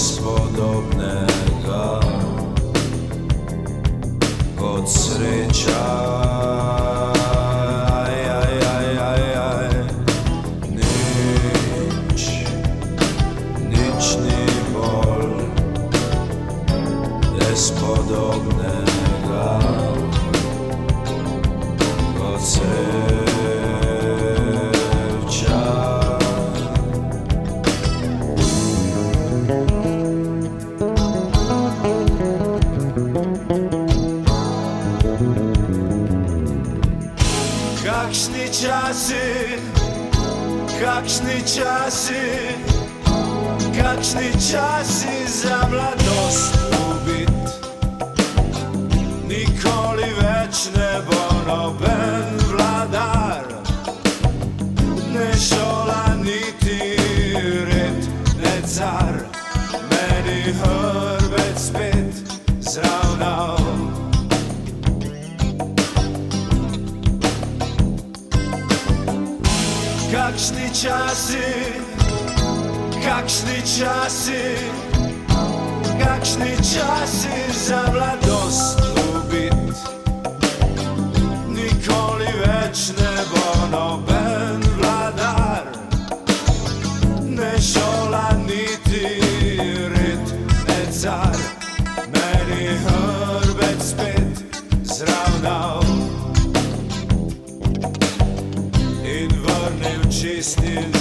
nespodobnega kot sreča. Nič ni bolj nespodobnega kot sreča. Kakšni časi za mladost ubit, nikoli več ne bo noben vladar, ne šola, niti red, ne car, meni hrbet spet zravnal. Kakšni časi za mladost ubit, nikoli več ne bo noben vladar, ne šola, niti red, ne car, meni hrbet spet zravnal in vrnil čistil